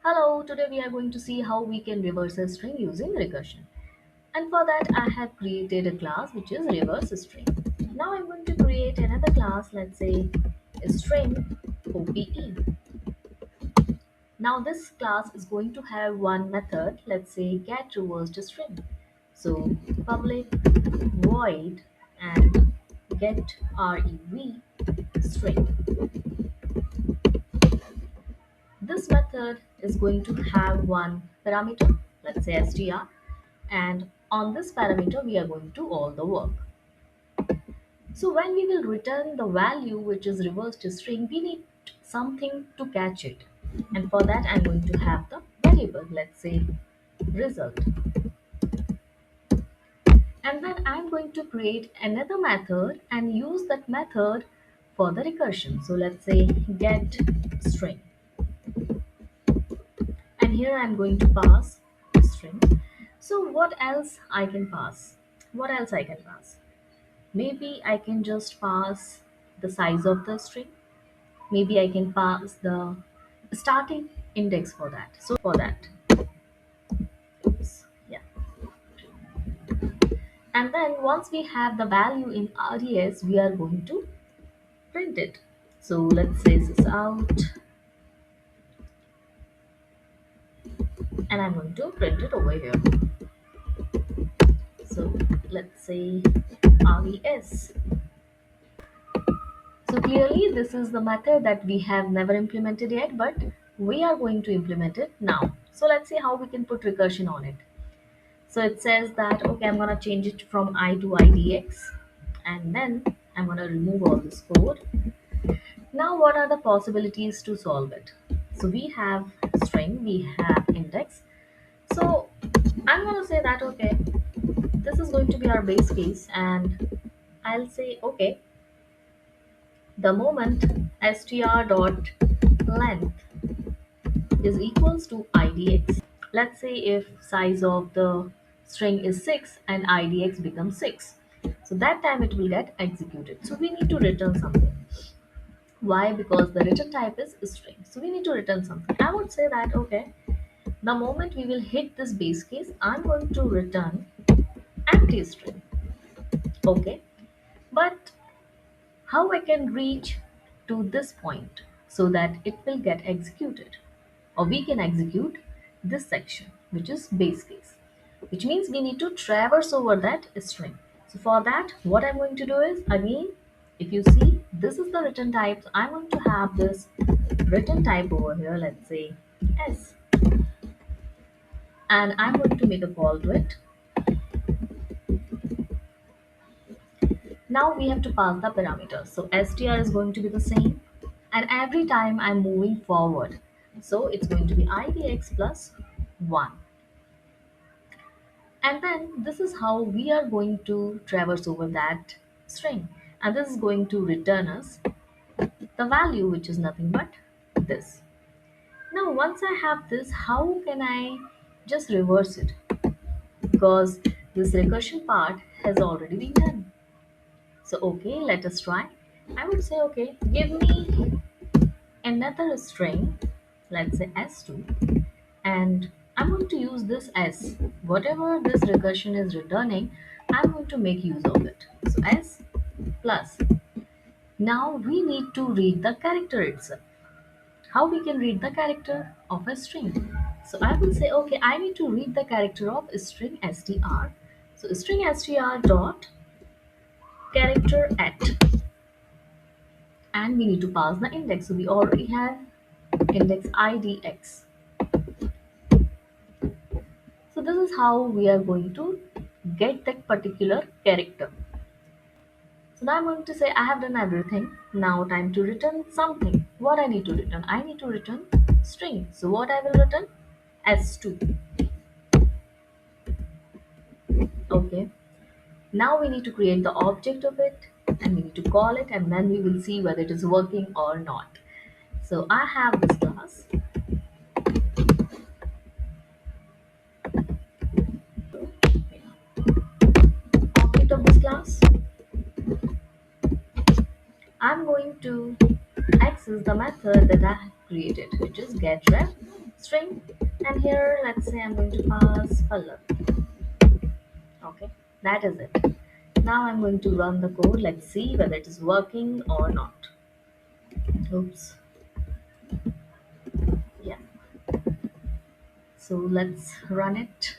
Hello, today we are going to see how we can reverse a string using recursion. And for that, I have created a class which is reverse string. Now I'm going to create another class, let's say string OPE. Now this class is going to have one method, let's say get reversed string. So public void and get rev string. This method is going to have one parameter, let's say str, and on this parameter we are going to all the work. So when we will return the value which is reversed string, we need something to catch it. And for that I'm going to have the variable, let's say result. And then I'm going to create another method and use that method for the recursion. So let's say get string. And here I'm going to pass string. So what else I can pass? What else I can pass? Maybe I can just pass the size of the string. Maybe I can pass the starting index for that. So for that, oops, yeah. And then once we have the value in RES, we are going to print it. So let's say this out, and I'm going to print it over here. So let's say RES. So clearly this is the method that we have never implemented yet, but we are going to implement it now. So let's see how we can put recursion on it. So it says that, okay, I'm going to change it from I to IDX, and then I'm going to remove all this code. Now what are the possibilities to solve it? So we have string, we have index. So I'm going to say that, okay, this is going to be our base case, and I'll say, okay, the moment str dot length is equals to idx. Let's say if size of the string is 6 and idx becomes 6. So that time it will get executed. So we need to return something. Why? Because the return type is string. So we need to return something. I would say that, okay, the moment we will hit this base case, I'm going to return empty string. Okay. But how I can reach to this point so that it will get executed, or we can execute this section which is base case, which means we need to traverse over that string. So for that what I'm going to do is, again, if you see, this is the return type, so I'm going to have this return type over here, let's say s, and I'm going to make a call to it. Now we have to pass the parameters. So str is going to be the same, and every time I'm moving forward, so it's going to be idx plus 1. And then this is how we are going to traverse over that string. And this is going to return us the value which is nothing but this. Now once I have this, how can I just reverse it? Because this recursion part has already been done. So okay, let us try. I would say, okay, give me another string, let's say s2, and I'm going to use this s. Whatever this recursion is returning, I'm going to make use of it. So s plus. Now we need to read the character itself. How we can read the character of a string? So I will say, okay, I need to read the character of string str. So string str dot character at, and we need to pass the index. So we already have index idx. So this is how we are going to get that particular character. So now I'm going to say I have done everything. Now time to return something. What I need to return? I need to return string. So what I will return? S2. Okay. Now we need to create the object of it, and we need to call it, and then we will see whether it is working or not. So I have this class. Object of this class. I'm going to access the method that I have created, which is getRef string, and here let's say I'm going to pass Pallavi. Okay, that is it. Now I'm going to run the code. Let's see whether it is working or not. Oops. Yeah. So let's run it.